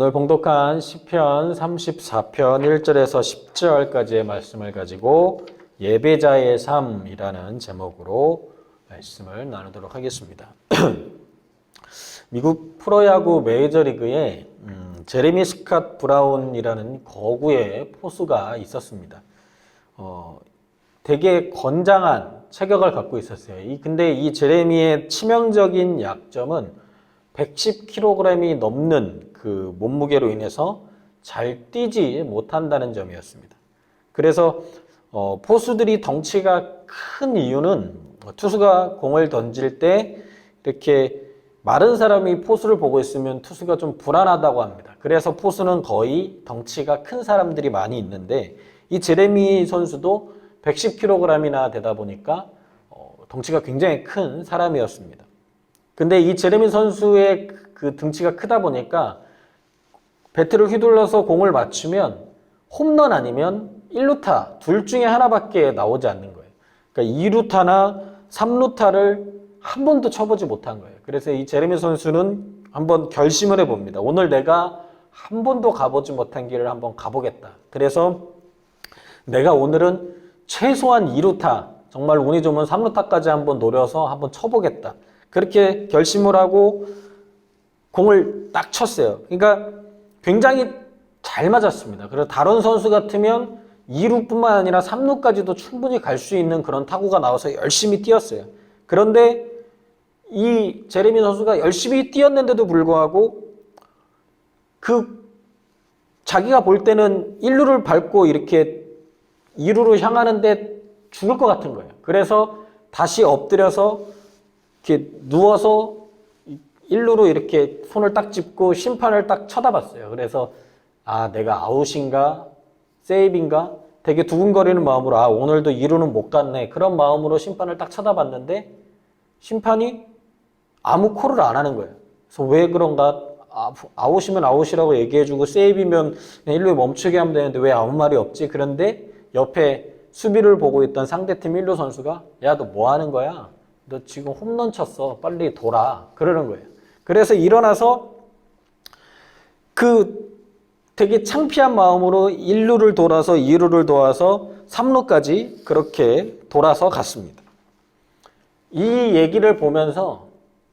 오늘 봉독한 시편 34편 1절에서 10절까지의 말씀을 가지고 예배자의 삶이라는 제목으로 말씀을 나누도록 하겠습니다. 미국 프로야구 메이저리그에 제레미 스캇 브라운이라는 거구의 포수가 있었습니다. 되게 건장한 체격을 갖고 있었어요. 근데 이 제레미의 치명적인 약점은 110kg이 넘는 그 몸무게로 인해서 잘 뛰지 못한다는 점이었습니다. 그래서 포수들이 덩치가 큰 이유는 투수가 공을 던질 때 이렇게 마른 사람이 포수를 보고 있으면 투수가 좀 불안하다고 합니다. 그래서 포수는 거의 덩치가 큰 사람들이 많이 있는데 이 제레미 선수도 110kg이나 되다 보니까 덩치가 굉장히 큰 사람이었습니다. 근데 이 제레미 선수의 그 등치가 크다 보니까 배트를 휘둘러서 공을 맞추면 홈런 아니면 1루타 둘 중에 하나밖에 나오지 않는 거예요. 그러니까 2루타나 3루타를 한 번도 쳐보지 못한 거예요. 그래서 이 제레미 선수는 한번 결심을 해봅니다. 오늘 내가 한 번도 가보지 못한 길을 한번 가보겠다. 그래서 내가 오늘은 최소한 2루타, 정말 운이 좋으면 3루타까지 한번 노려서 한번 쳐보겠다. 그렇게 결심을 하고 공을 딱 쳤어요. 그러니까 굉장히 잘 맞았습니다. 그래서 다른 선수 같으면 2루뿐만 아니라 3루까지도 충분히 갈 수 있는 그런 타구가 나와서 열심히 뛰었어요. 그런데 이 제레미 선수가 열심히 뛰었는데도 불구하고 자기가 볼 때는 1루를 밟고 이렇게 2루로 향하는데 죽을 것 같은 거예요. 그래서 다시 엎드려서 이렇게 누워서 1루로 이렇게 손을 딱 짚고 심판을 딱 쳐다봤어요. 그래서 내가 아웃인가 세이브인가 되게 두근거리는 마음으로 오늘도 2루는 못 갔네 그런 마음으로 심판을 딱 쳐다봤는데 심판이 아무 콜을 안 하는 거예요. 그래서 왜 그런가 아웃이면 아웃이라고 얘기해주고 세이브면 1루에 멈추게 하면 되는데 왜 아무 말이 없지? 그런데 옆에 수비를 보고 있던 상대팀 1루 선수가 야, 너 뭐 하는 거야? 너 지금 홈런 쳤어. 빨리 돌아. 그러는 거예요. 그래서 일어나서 되게 창피한 마음으로 1루를 돌아서 2루를 도와서 3루까지 그렇게 돌아서 갔습니다. 이 얘기를 보면서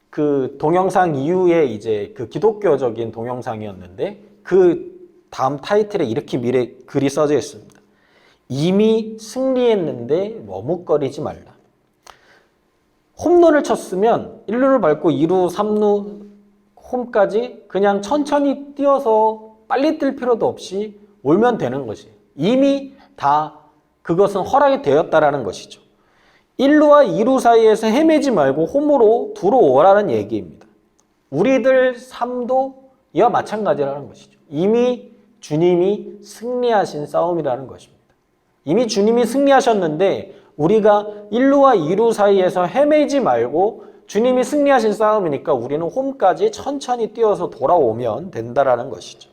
그 동영상 이후에 이제 그 기독교적인 동영상이었는데 그 다음 타이틀에 이렇게 글이 써져 있습니다. 이미 승리했는데 머뭇거리지 말라. 홈런을 쳤으면 1루를 밟고 2루, 3루, 홈까지 그냥 천천히 뛰어서 빨리 뛸 필요도 없이 오면 되는 것이에요. 이미 다 그것은 허락이 되었다라는 것이죠. 1루와 2루 사이에서 헤매지 말고 홈으로 들어오라는 얘기입니다. 우리들 삶도 이와 마찬가지라는 것이죠. 이미 주님이 승리하신 싸움이라는 것입니다. 이미 주님이 승리하셨는데 우리가 1루와 2루 사이에서 헤매지 말고 주님이 승리하신 싸움이니까 우리는 홈까지 천천히 뛰어서 돌아오면 된다라는 것이죠.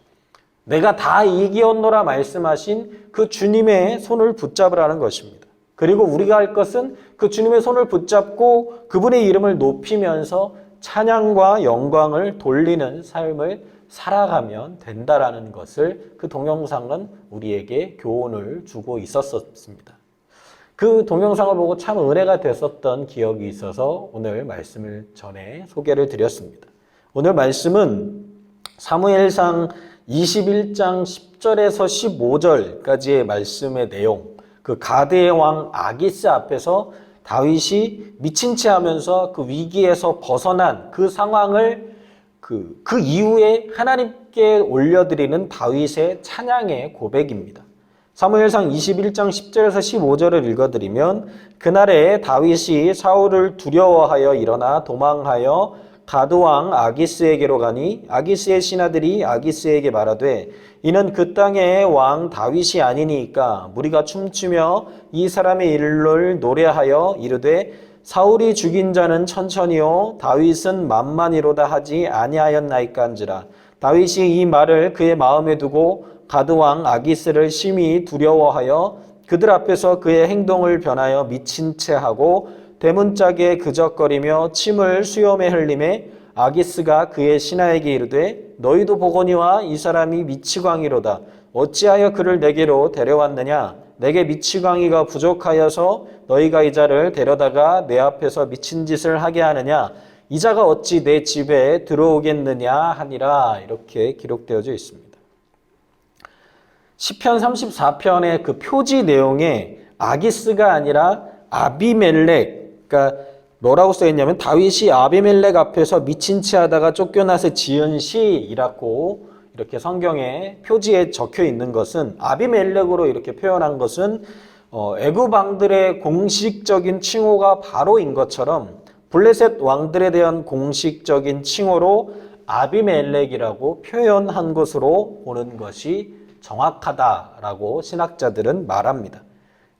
내가 다 이기었노라 말씀하신 그 주님의 손을 붙잡으라는 것입니다. 그리고 우리가 할 것은 그 주님의 손을 붙잡고 그분의 이름을 높이면서 찬양과 영광을 돌리는 삶을 살아가면 된다라는 것을 그 동영상은 우리에게 교훈을 주고 있었습니다. 그 동영상을 보고 참 은혜가 됐었던 기억이 있어서 오늘 말씀을 전해 소개를 드렸습니다. 오늘 말씀은 사무엘상 21장 10절에서 15절까지의 말씀의 내용, 그 가드의 왕 아기스 앞에서 다윗이 미친 채 하면서 그 위기에서 벗어난 그 상황을 그 이후에 하나님께 올려드리는 다윗의 찬양의 고백입니다. 사무엘상 21장 10절에서 15절을 읽어드리면 그날에 다윗이 사울을 두려워하여 일어나 도망하여 가드왕 아기스에게로 가니 아기스의 신하들이 아기스에게 말하되 이는 그 땅의 왕 다윗이 아니니까 무리가 춤추며 이 사람의 일을 노래하여 이르되 사울이 죽인 자는 천천히요 다윗은 만만히로다 하지 아니하였나이까한지라. 다윗이 이 말을 그의 마음에 두고 가드왕 아기스를 심히 두려워하여 그들 앞에서 그의 행동을 변하여 미친 채 하고 대문짝에 그적거리며 침을 수염에 흘리매 아기스가 그의 신하에게 이르되 너희도 보거니와 이 사람이 미치광이로다. 어찌하여 그를 내게로 데려왔느냐? 내게 미치광이가 부족하여서 너희가 이 자를 데려다가 내 앞에서 미친 짓을 하게 하느냐? 이 자가 어찌 내 집에 들어오겠느냐 하니라. 이렇게 기록되어져 있습니다. 시편 34편의 그 표지 내용에 아기스가 아니라 아비멜렉, 그러니까 뭐라고 써있냐면 다윗이 아비멜렉 앞에서 미친 채 하다가 쫓겨나서 지은 시이라고 이렇게 성경에 표지에 적혀 있는 것은, 아비멜렉으로 이렇게 표현한 것은 애굽 왕들의 공식적인 칭호가 바로인 것처럼 블레셋 왕들에 대한 공식적인 칭호로 아비멜렉이라고 표현한 것으로 보는 것이 정확하다라고 신학자들은 말합니다.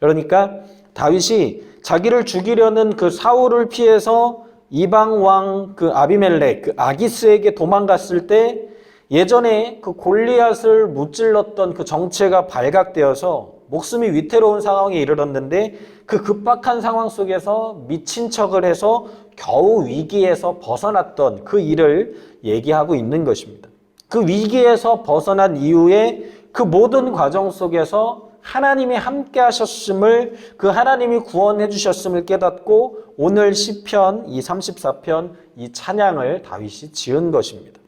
그러니까 다윗이 자기를 죽이려는 그 사울을 피해서 이방 왕 그 아비멜렉, 그 아기스에게 도망갔을 때 예전에 그 골리앗을 무찔렀던 그 정체가 발각되어서 목숨이 위태로운 상황에 이르렀는데 그 급박한 상황 속에서 미친 척을 해서 겨우 위기에서 벗어났던 그 일을 얘기하고 있는 것입니다. 그 위기에서 벗어난 이후에 그 모든 과정 속에서 하나님이 함께 하셨음을, 그 하나님이 구원해 주셨음을 깨닫고 오늘 시편 이 34편 이 찬양을 다윗이 지은 것입니다.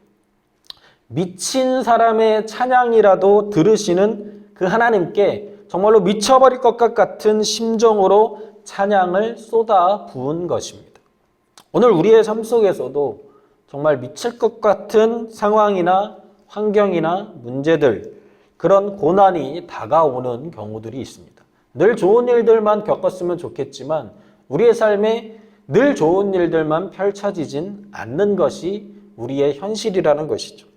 미친 사람의 찬양이라도 들으시는 그 하나님께 정말로 미쳐버릴 것 같은 심정으로 찬양을 쏟아 부은 것입니다. 오늘 우리의 삶 속에서도 정말 미칠 것 같은 상황이나 환경이나 문제들, 그런 고난이 다가오는 경우들이 있습니다. 늘 좋은 일들만 겪었으면 좋겠지만 우리의 삶에 늘 좋은 일들만 펼쳐지진 않는 것이 우리의 현실이라는 것이죠.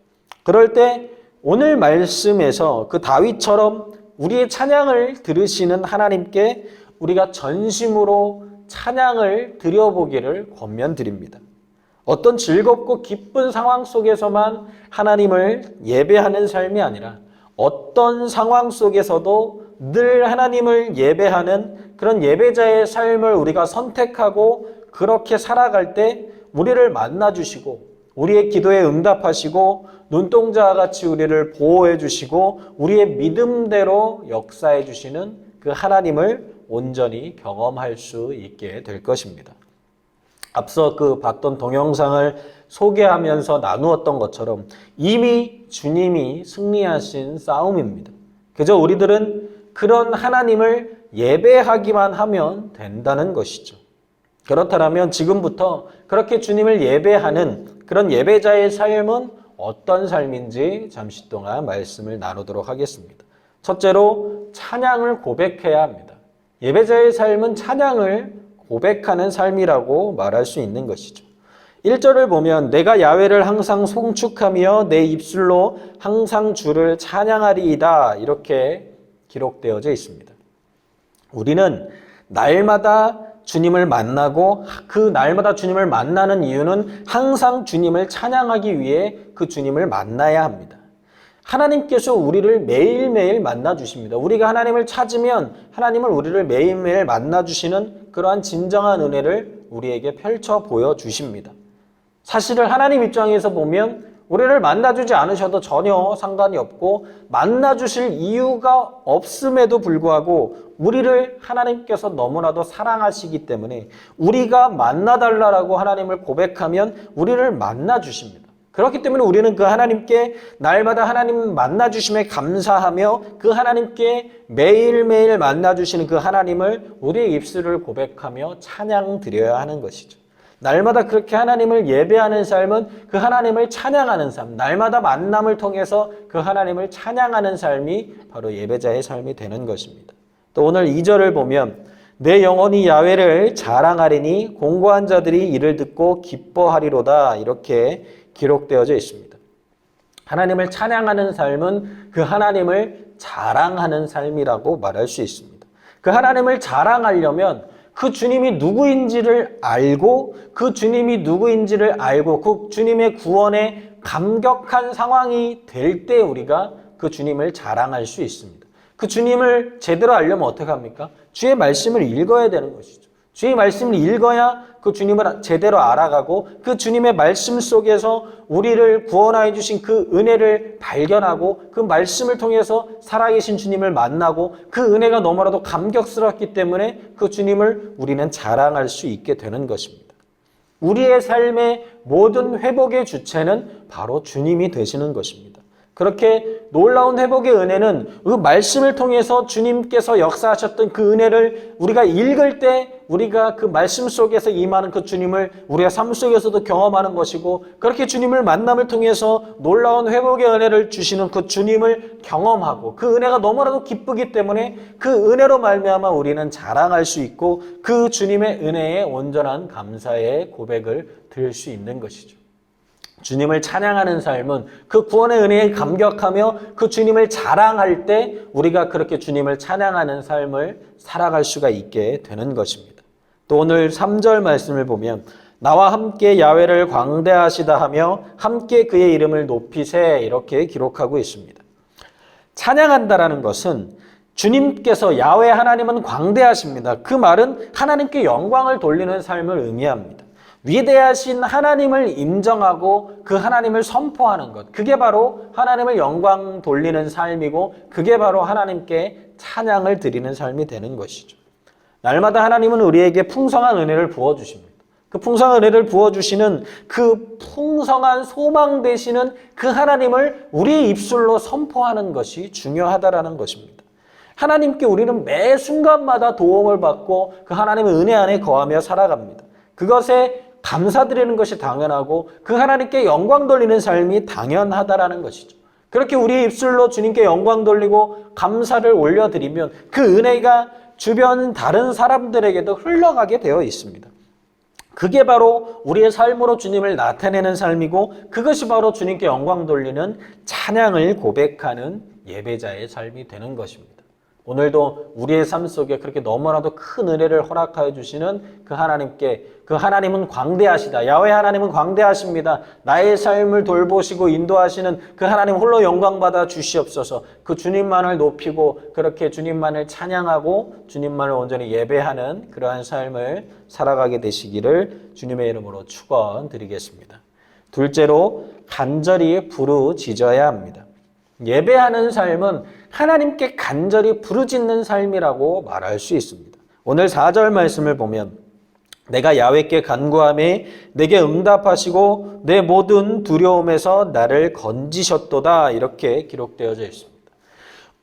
그럴 때 오늘 말씀에서 그 다윗처럼 우리의 찬양을 들으시는 하나님께 우리가 전심으로 찬양을 드려보기를 권면드립니다. 어떤 즐겁고 기쁜 상황 속에서만 하나님을 예배하는 삶이 아니라 어떤 상황 속에서도 늘 하나님을 예배하는 그런 예배자의 삶을 우리가 선택하고 그렇게 살아갈 때 우리를 만나주시고 우리의 기도에 응답하시고 눈동자와 같이 우리를 보호해 주시고 우리의 믿음대로 역사해 주시는 그 하나님을 온전히 경험할 수 있게 될 것입니다. 앞서 그 봤던 동영상을 소개하면서 나누었던 것처럼 이미 주님이 승리하신 싸움입니다. 그저 우리들은 그런 하나님을 예배하기만 하면 된다는 것이죠. 그렇다면 지금부터 그렇게 주님을 예배하는 그런 예배자의 삶은 어떤 삶인지 잠시 동안 말씀을 나누도록 하겠습니다. 첫째로 찬양을 고백해야 합니다. 예배자의 삶은 찬양을 고백하는 삶이라고 말할 수 있는 것이죠. 1절을 보면 내가 야훼를 항상 송축하며 내 입술로 항상 주를 찬양하리이다 이렇게 기록되어져 있습니다. 우리는 날마다 주님을 만나고 그 날마다 주님을 만나는 이유는 항상 주님을 찬양하기 위해 그 주님을 만나야 합니다. 하나님께서 우리를 매일매일 만나주십니다. 우리가 하나님을 찾으면 하나님은 우리를 매일매일 만나주시는 그러한 진정한 은혜를 우리에게 펼쳐 보여주십니다. 사실은 하나님 입장에서 보면 우리를 만나주지 않으셔도 전혀 상관이 없고 만나주실 이유가 없음에도 불구하고 우리를 하나님께서 너무나도 사랑하시기 때문에 우리가 만나달라고 하나님을 고백하면 우리를 만나주십니다. 그렇기 때문에 우리는 그 하나님께 날마다 하나님 만나주심에 감사하며 그 하나님께 매일매일 만나주시는 그 하나님을 우리의 입술을 고백하며 찬양 드려야 하는 것이죠. 날마다 그렇게 하나님을 예배하는 삶은 그 하나님을 찬양하는 삶, 날마다 만남을 통해서 그 하나님을 찬양하는 삶이 바로 예배자의 삶이 되는 것입니다. 또 오늘 2절을 보면 내 영혼이 야훼를 자랑하리니 공고한 자들이 이를 듣고 기뻐하리로다 이렇게 기록되어져 있습니다. 하나님을 찬양하는 삶은 그 하나님을 자랑하는 삶이라고 말할 수 있습니다. 그 하나님을 자랑하려면 그 주님이 누구인지를 알고 그 주님의 구원에 감격한 상황이 될 때 우리가 그 주님을 자랑할 수 있습니다. 그 주님을 제대로 알려면 어떻게 합니까? 주의 말씀을 읽어야 되는 것이죠. 주의 말씀을 읽어야 그 주님을 제대로 알아가고 그 주님의 말씀 속에서 우리를 구원하여 주신 그 은혜를 발견하고 그 말씀을 통해서 살아계신 주님을 만나고 그 은혜가 너무나도 감격스럽기 때문에 그 주님을 우리는 자랑할 수 있게 되는 것입니다. 우리의 삶의 모든 회복의 주체는 바로 주님이 되시는 것입니다. 그렇게 놀라운 회복의 은혜는 그 말씀을 통해서 주님께서 역사하셨던 그 은혜를 우리가 읽을 때 우리가 그 말씀 속에서 임하는 그 주님을 우리가 삶 속에서도 경험하는 것이고, 그렇게 주님을 만남을 통해서 놀라운 회복의 은혜를 주시는 그 주님을 경험하고 그 은혜가 너무나도 기쁘기 때문에 그 은혜로 말미암아 우리는 자랑할 수 있고 그 주님의 은혜에 온전한 감사의 고백을 드릴 수 있는 것이죠. 주님을 찬양하는 삶은 그 구원의 은혜에 감격하며 그 주님을 자랑할 때 우리가 그렇게 주님을 찬양하는 삶을 살아갈 수가 있게 되는 것입니다. 또 오늘 3절 말씀을 보면 나와 함께 야훼를 광대하시다 하며 함께 그의 이름을 높이세 이렇게 기록하고 있습니다. 찬양한다라는 것은 주님께서 야훼 하나님은 광대하십니다. 그 말은 하나님께 영광을 돌리는 삶을 의미합니다. 위대하신 하나님을 인정하고 그 하나님을 선포하는 것, 그게 바로 하나님을 영광 돌리는 삶이고 그게 바로 하나님께 찬양을 드리는 삶이 되는 것이죠. 날마다 하나님은 우리에게 풍성한 은혜를 부어주십니다. 그 풍성한 은혜를 부어주시는 그 풍성한 소망 되시는 그 하나님을 우리의 입술로 선포하는 것이 중요하다라는 것입니다. 하나님께 우리는 매 순간마다 도움을 받고 그 하나님의 은혜 안에 거하며 살아갑니다. 그것에 감사드리는 것이 당연하고 그 하나님께 영광 돌리는 삶이 당연하다라는 것이죠. 그렇게 우리의 입술로 주님께 영광 돌리고 감사를 올려드리면 그 은혜가 주변 다른 사람들에게도 흘러가게 되어 있습니다. 그게 바로 우리의 삶으로 주님을 나타내는 삶이고 그것이 바로 주님께 영광 돌리는 찬양을 고백하는 예배자의 삶이 되는 것입니다. 오늘도 우리의 삶 속에 그렇게 너무나도 큰 은혜를 허락하여 주시는 그 하나님께, 그 하나님은 광대하시다. 야훼 하나님은 광대하십니다. 나의 삶을 돌보시고 인도하시는 그 하나님 홀로 영광받아 주시옵소서. 그 주님만을 높이고 그렇게 주님만을 찬양하고 주님만을 온전히 예배하는 그러한 삶을 살아가게 되시기를 주님의 이름으로 축원드리겠습니다. 둘째로 간절히 부르짖어야 합니다. 예배하는 삶은 하나님께 간절히 부르짖는 삶이라고 말할 수 있습니다. 오늘 4절 말씀을 보면 내가 야훼께 간구하매 내게 응답하시고 내 모든 두려움에서 나를 건지셨도다 이렇게 기록되어져 있습니다.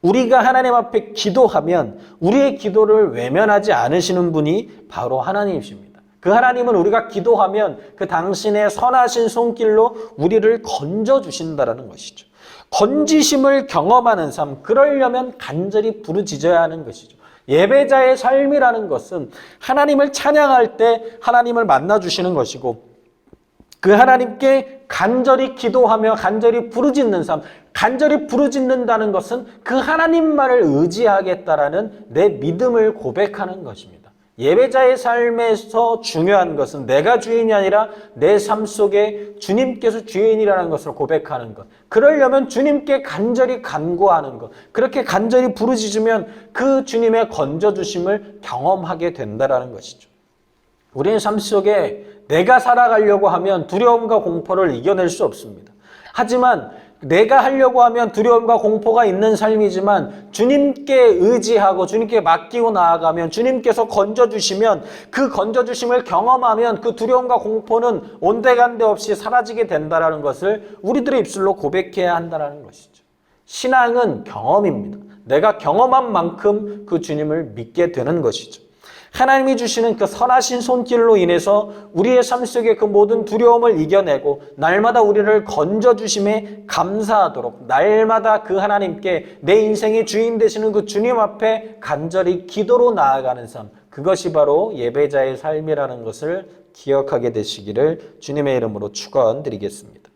우리가 하나님 앞에 기도하면 우리의 기도를 외면하지 않으시는 분이 바로 하나님이십니다. 그 하나님은 우리가 기도하면 그 당신의 선하신 손길로 우리를 건져주신다는 것이죠. 건지심을 경험하는 삶, 그러려면 간절히 부르짖어야 하는 것이죠. 예배자의 삶이라는 것은 하나님을 찬양할 때 하나님을 만나주시는 것이고 그 하나님께 간절히 기도하며 간절히 부르짖는 삶, 간절히 부르짖는다는 것은 그 하나님만을 의지하겠다라는 내 믿음을 고백하는 것입니다. 예배자의 삶에서 중요한 것은 내가 주인이 아니라 내 삶 속에 주님께서 주인이라는 것을 고백하는 것. 그러려면 주님께 간절히 간구하는 것. 그렇게 간절히 부르짖으면 그 주님의 건져주심을 경험하게 된다는 것이죠. 우리의 삶 속에 내가 살아가려고 하면 두려움과 공포를 이겨낼 수 없습니다. 하지만 내가 하려고 하면 두려움과 공포가 있는 삶이지만 주님께 의지하고 주님께 맡기고 나아가면 주님께서 건져주시면 그 건져주심을 경험하면 그 두려움과 공포는 온데간데 없이 사라지게 된다는 것을 우리들의 입술로 고백해야 한다는 것이죠. 신앙은 경험입니다. 내가 경험한 만큼 그 주님을 믿게 되는 것이죠. 하나님이 주시는 그 선하신 손길로 인해서 우리의 삶 속에 그 모든 두려움을 이겨내고 날마다 우리를 건져주심에 감사하도록 날마다 그 하나님께 내 인생의 주인 되시는 그 주님 앞에 간절히 기도로 나아가는 삶, 그것이 바로 예배자의 삶이라는 것을 기억하게 되시기를 주님의 이름으로 축원드리겠습니다.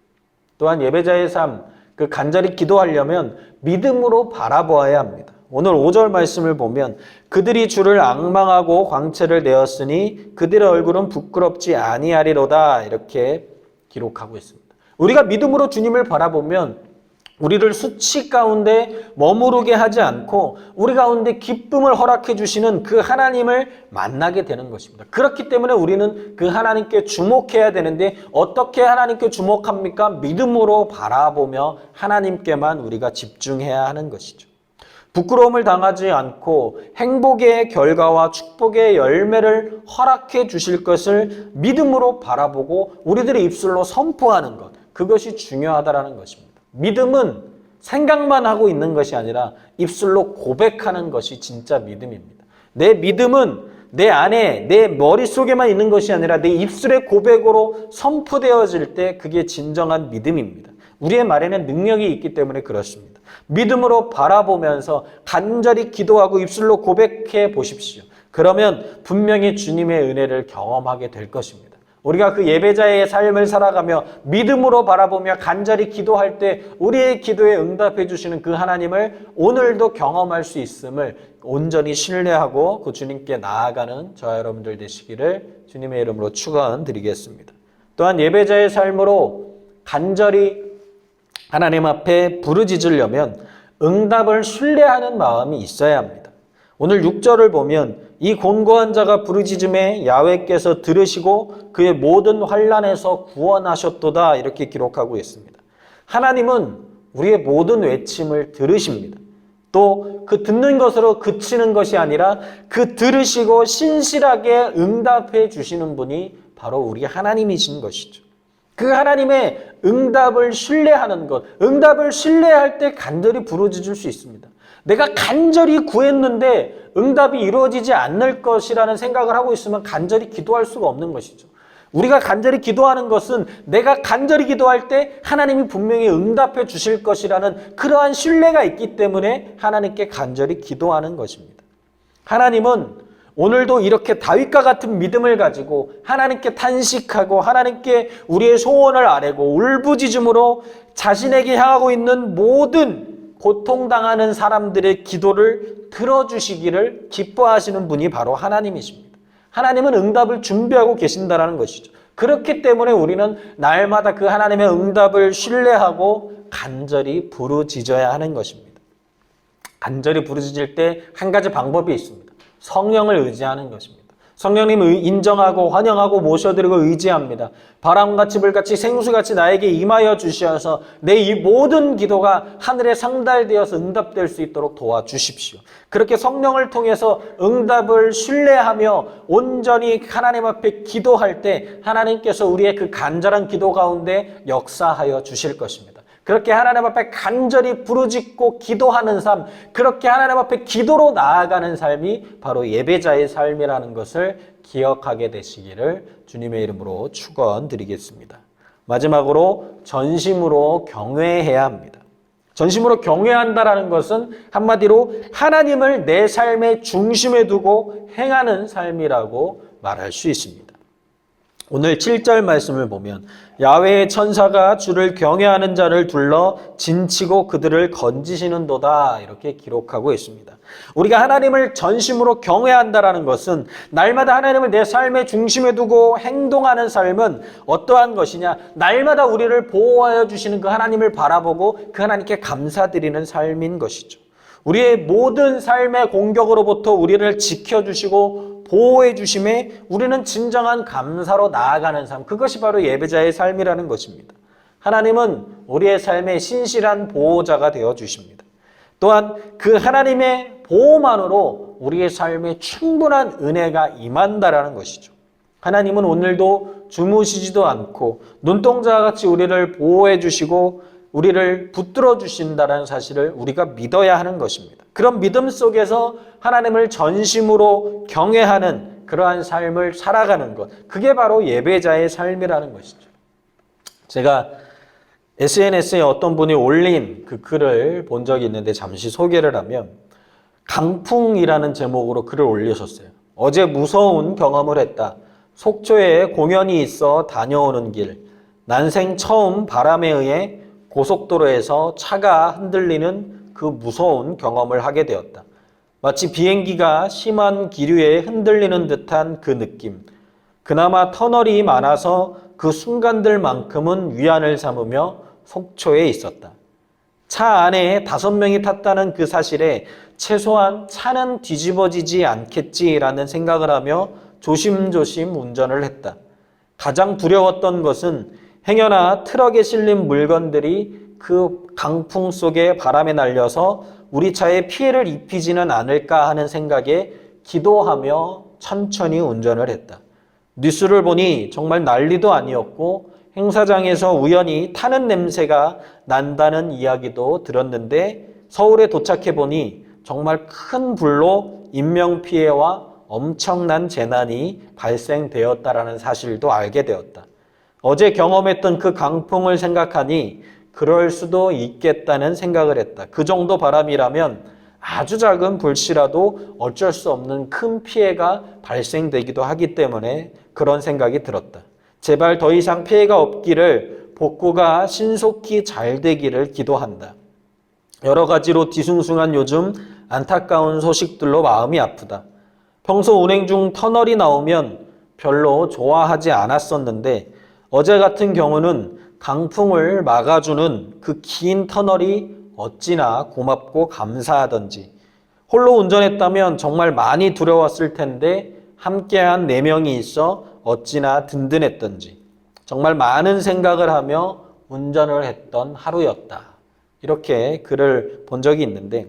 또한 예배자의 삶, 그 간절히 기도하려면 믿음으로 바라보아야 합니다. 오늘 5절 말씀을 보면 그들이 주를 앙망하고 광채를 내었으니 그들의 얼굴은 부끄럽지 아니하리로다 이렇게 기록하고 있습니다. 우리가 믿음으로 주님을 바라보면 우리를 수치 가운데 머무르게 하지 않고 우리 가운데 기쁨을 허락해 주시는 그 하나님을 만나게 되는 것입니다. 그렇기 때문에 우리는 그 하나님께 주목해야 되는데 어떻게 하나님께 주목합니까? 믿음으로 바라보며 하나님께만 우리가 집중해야 하는 것이죠. 부끄러움을 당하지 않고 행복의 결과와 축복의 열매를 허락해 주실 것을 믿음으로 바라보고 우리들의 입술로 선포하는 것, 그것이 중요하다는 것입니다. 믿음은 생각만 하고 있는 것이 아니라 입술로 고백하는 것이 진짜 믿음입니다. 내 믿음은 내 안에 내 머릿속에만 있는 것이 아니라 내 입술의 고백으로 선포되어질 때 그게 진정한 믿음입니다. 우리의 말에는 능력이 있기 때문에 그렇습니다. 믿음으로 바라보면서 간절히 기도하고 입술로 고백해 보십시오. 그러면 분명히 주님의 은혜를 경험하게 될 것입니다. 우리가 그 예배자의 삶을 살아가며 믿음으로 바라보며 간절히 기도할 때 우리의 기도에 응답해 주시는 그 하나님을 오늘도 경험할 수 있음을 온전히 신뢰하고 그 주님께 나아가는 저와 여러분들 되시기를 주님의 이름으로 축원드리겠습니다. 또한 예배자의 삶으로 간절히 하나님 앞에 부르짖으려면 응답을 신뢰하는 마음이 있어야 합니다. 오늘 6절을 보면 이 곤고한 자가 부르짖음에 야훼께서 들으시고 그의 모든 환난에서 구원하셨도다 이렇게 기록하고 있습니다. 하나님은 우리의 모든 외침을 들으십니다. 또 그 듣는 것으로 그치는 것이 아니라 그 들으시고 신실하게 응답해 주시는 분이 바로 우리 하나님이신 것이죠. 그 하나님의 응답을 신뢰하는 것, 응답을 신뢰할 때 간절히 부르짖을 수 있습니다. 내가 간절히 구했는데 응답이 이루어지지 않을 것이라는 생각을 하고 있으면 간절히 기도할 수가 없는 것이죠. 우리가 간절히 기도하는 것은 내가 간절히 기도할 때 하나님이 분명히 응답해 주실 것이라는 그러한 신뢰가 있기 때문에 하나님께 간절히 기도하는 것입니다. 하나님은 오늘도 이렇게 다윗과 같은 믿음을 가지고 하나님께 탄식하고 하나님께 우리의 소원을 아뢰고 울부짖음으로 자신에게 향하고 있는 모든 고통당하는 사람들의 기도를 들어주시기를 기뻐하시는 분이 바로 하나님이십니다. 하나님은 응답을 준비하고 계신다는 것이죠. 그렇기 때문에 우리는 날마다 그 하나님의 응답을 신뢰하고 간절히 부르짖어야 하는 것입니다. 간절히 부르짖을 때 한 가지 방법이 있습니다. 성령을 의지하는 것입니다. 성령님을 인정하고 환영하고 모셔드리고 의지합니다. 바람같이 불같이 생수같이 나에게 임하여 주셔서 내 이 모든 기도가 하늘에 상달되어서 응답될 수 있도록 도와주십시오. 그렇게 성령을 통해서 응답을 신뢰하며 온전히 하나님 앞에 기도할 때 하나님께서 우리의 그 간절한 기도 가운데 역사하여 주실 것입니다. 그렇게 하나님 앞에 간절히 부르짖고 기도하는 삶, 그렇게 하나님 앞에 기도로 나아가는 삶이 바로 예배자의 삶이라는 것을 기억하게 되시기를 주님의 이름으로 축원드리겠습니다. 마지막으로 전심으로 경외해야 합니다. 전심으로 경외한다라는 것은 한마디로 하나님을 내 삶의 중심에 두고 행하는 삶이라고 말할 수 있습니다. 오늘 7절 말씀을 보면 야훼의 천사가 주를 경외하는 자를 둘러 진치고 그들을 건지시는도다 이렇게 기록하고 있습니다. 우리가 하나님을 전심으로 경외한다라는 것은 날마다 하나님을 내 삶의 중심에 두고 행동하는 삶은 어떠한 것이냐? 날마다 우리를 보호하여 주시는 그 하나님을 바라보고 그 하나님께 감사드리는 삶인 것이죠. 우리의 모든 삶의 공격으로부터 우리를 지켜주시고 보호해 주심에 우리는 진정한 감사로 나아가는 삶, 그것이 바로 예배자의 삶이라는 것입니다. 하나님은 우리의 삶의 신실한 보호자가 되어 주십니다. 또한 그 하나님의 보호만으로 우리의 삶에 충분한 은혜가 임한다라는 것이죠. 하나님은 오늘도 주무시지도 않고 눈동자와 같이 우리를 보호해 주시고 우리를 붙들어 주신다는 사실을 우리가 믿어야 하는 것입니다. 그런 믿음 속에서 하나님을 전심으로 경외하는 그러한 삶을 살아가는 것, 그게 바로 예배자의 삶이라는 것이죠. 제가 SNS에 어떤 분이 올린 그 글을 본 적이 있는데 잠시 소개를 하면 강풍이라는 제목으로 글을 올리셨어요. 어제 무서운 경험을 했다. 속초에 공연이 있어 다녀오는 길. 난생 처음 바람에 의해 고속도로에서 차가 흔들리는 그 무서운 경험을 하게 되었다. 마치 비행기가 심한 기류에 흔들리는 듯한 그 느낌. 그나마 터널이 많아서 그 순간들만큼은 위안을 삼으며 속초에 있었다. 차 안에 5명이 탔다는 그 사실에 최소한 차는 뒤집어지지 않겠지라는 생각을 하며 조심조심 운전을 했다. 가장 두려웠던 것은 행여나 트럭에 실린 물건들이 그 강풍 속에 바람에 날려서 우리 차에 피해를 입히지는 않을까 하는 생각에 기도하며 천천히 운전을 했다. 뉴스를 보니 정말 난리도 아니었고 행사장에서 우연히 타는 냄새가 난다는 이야기도 들었는데 서울에 도착해 보니 정말 큰 불로 인명피해와 엄청난 재난이 발생되었다라는 사실도 알게 되었다. 어제 경험했던 그 강풍을 생각하니 그럴 수도 있겠다는 생각을 했다. 그 정도 바람이라면 아주 작은 불씨라도 어쩔 수 없는 큰 피해가 발생되기도 하기 때문에 그런 생각이 들었다. 제발 더 이상 피해가 없기를, 복구가 신속히 잘 되기를 기도한다. 여러 가지로 뒤숭숭한 요즘 안타까운 소식들로 마음이 아프다. 평소 운행 중 터널이 나오면 별로 좋아하지 않았었는데 어제 같은 경우는 강풍을 막아주는 그 긴 터널이 어찌나 고맙고 감사하던지, 홀로 운전했다면 정말 많이 두려웠을 텐데 함께한 4명이 있어 어찌나 든든했던지 정말 많은 생각을 하며 운전을 했던 하루였다. 이렇게 글을 본 적이 있는데,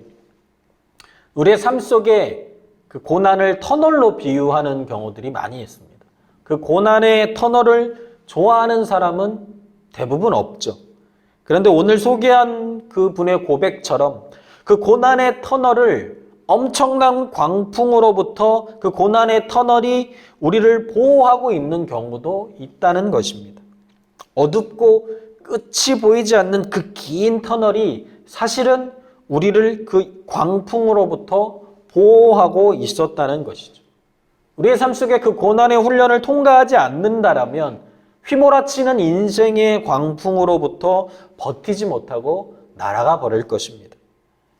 우리의 삶 속에 그 고난을 터널로 비유하는 경우들이 많이 있습니다. 그 고난의 터널을 좋아하는 사람은 대부분 없죠. 그런데 오늘 소개한 그 분의 고백처럼 그 고난의 터널을, 엄청난 광풍으로부터 그 고난의 터널이 우리를 보호하고 있는 경우도 있다는 것입니다. 어둡고 끝이 보이지 않는 그 긴 터널이 사실은 우리를 그 광풍으로부터 보호하고 있었다는 것이죠. 우리의 삶 속에 그 고난의 훈련을 통과하지 않는다라면 휘몰아치는 인생의 광풍으로부터 버티지 못하고 날아가 버릴 것입니다.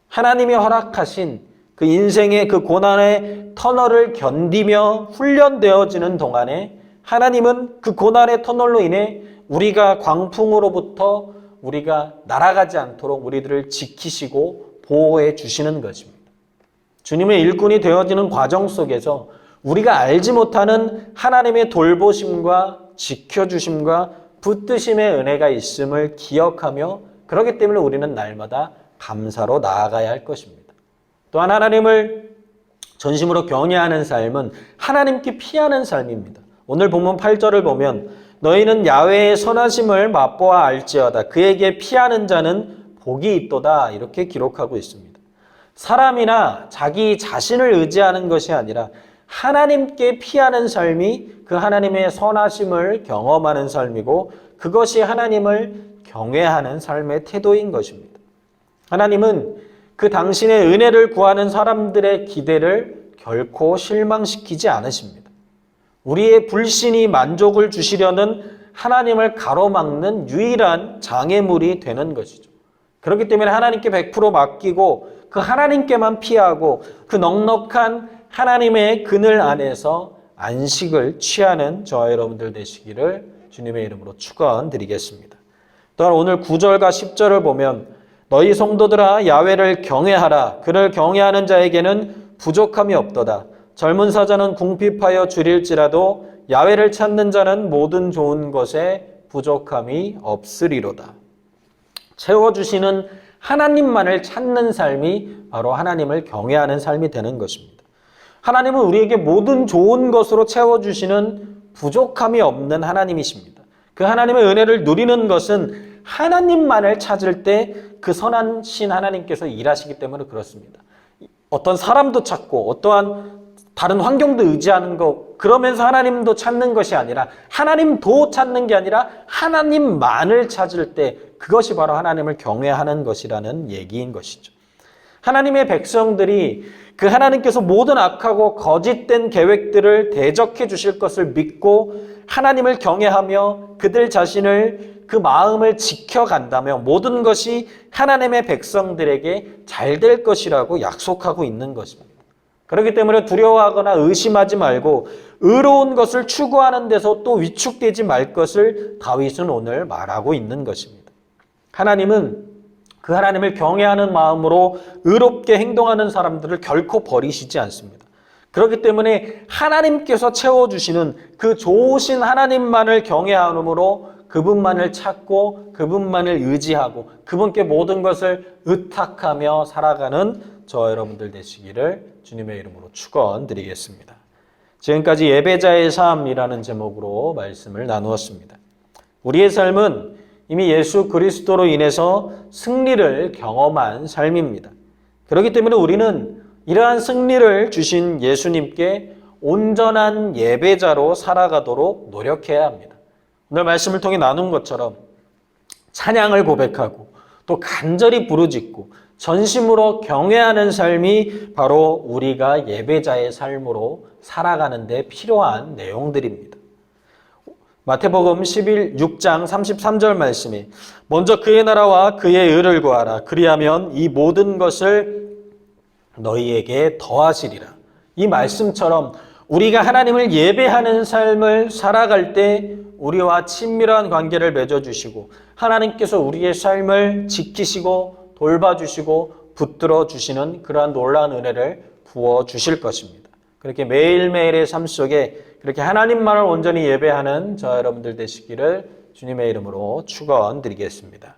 하나님이 허락하신 그 인생의 그 고난의 터널을 견디며 훈련되어지는 동안에 하나님은 그 고난의 터널로 인해 우리가 광풍으로부터 우리가 날아가지 않도록 우리들을 지키시고 보호해 주시는 것입니다. 주님의 일꾼이 되어지는 과정 속에서 우리가 알지 못하는 하나님의 돌보심과 지켜주심과 붙드심의 은혜가 있음을 기억하며, 그렇기 때문에 우리는 날마다 감사로 나아가야 할 것입니다. 또한 하나님을 전심으로 경외하는 삶은 하나님께 피하는 삶입니다. 오늘 본문 8절을 보면 너희는 야훼의 선하심을 맛보아 알지어다. 그에게 피하는 자는 복이 있도다. 이렇게 기록하고 있습니다. 사람이나 자기 자신을 의지하는 것이 아니라 하나님께 피하는 삶이 그 하나님의 선하심을 경험하는 삶이고, 그것이 하나님을 경외하는 삶의 태도인 것입니다. 하나님은 그 당신의 은혜를 구하는 사람들의 기대를 결코 실망시키지 않으십니다. 우리의 불신이 만족을 주시려는 하나님을 가로막는 유일한 장애물이 되는 것이죠. 그렇기 때문에 하나님께 100% 맡기고 그 하나님께만 피하고 그 넉넉한 하나님의 그늘 안에서 안식을 취하는 저와 여러분들 되시기를 주님의 이름으로 축원드리겠습니다. 또한 오늘 9절과 10절을 보면 너희 성도들아 야훼를 경외하라. 그를 경외하는 자에게는 부족함이 없도다. 젊은 사자는 궁핍하여 줄일지라도 야훼를 찾는 자는 모든 좋은 것에 부족함이 없으리로다. 채워주시는 하나님만을 찾는 삶이 바로 하나님을 경외하는 삶이 되는 것입니다. 하나님은 우리에게 모든 좋은 것으로 채워주시는 부족함이 없는 하나님이십니다. 그 하나님의 은혜를 누리는 것은 하나님만을 찾을 때 그 선하신 하나님께서 일하시기 때문에 그렇습니다. 어떤 사람도 찾고 어떠한 다른 환경도 의지하는 것, 그러면서 하나님도 찾는 것이 아니라, 하나님도 찾는 게 아니라 하나님만을 찾을 때 그것이 바로 하나님을 경외하는 것이라는 얘기인 것이죠. 하나님의 백성들이 그 하나님께서 모든 악하고 거짓된 계획들을 대적해 주실 것을 믿고 하나님을 경외하며 그들 자신을, 그 마음을 지켜간다면 모든 것이 하나님의 백성들에게 잘 될 것이라고 약속하고 있는 것입니다. 그렇기 때문에 두려워하거나 의심하지 말고 의로운 것을 추구하는 데서 또 위축되지 말 것을 다윗은 오늘 말하고 있는 것입니다. 하나님은 그 하나님을 경외하는 마음으로 의롭게 행동하는 사람들을 결코 버리시지 않습니다. 그렇기 때문에 하나님께서 채워주시는 그 좋으신 하나님만을 경외함으로 그분만을 찾고 그분만을 의지하고 그분께 모든 것을 의탁하며 살아가는 저 여러분들 되시기를 주님의 이름으로 축원드리겠습니다. 지금까지 예배자의 삶이라는 제목으로 말씀을 나누었습니다. 우리의 삶은 이미 예수 그리스도로 인해서 승리를 경험한 삶입니다. 그렇기 때문에 우리는 이러한 승리를 주신 예수님께 온전한 예배자로 살아가도록 노력해야 합니다. 오늘 말씀을 통해 나눈 것처럼 찬양을 고백하고 또 간절히 부르짖고 전심으로 경외하는 삶이 바로 우리가 예배자의 삶으로 살아가는 데 필요한 내용들입니다. 마태복음 6장 33절 말씀에 먼저 그의 나라와 그의 의를 구하라. 그리하면 이 모든 것을 너희에게 더하시리라. 이 말씀처럼 우리가 하나님을 예배하는 삶을 살아갈 때 우리와 친밀한 관계를 맺어주시고 하나님께서 우리의 삶을 지키시고 돌봐주시고 붙들어 주시는 그러한 놀라운 은혜를 부어주실 것입니다. 그렇게 매일매일의 삶 속에 그렇게 하나님만을 온전히 예배하는 저 여러분들 되시기를 주님의 이름으로 축원드리겠습니다.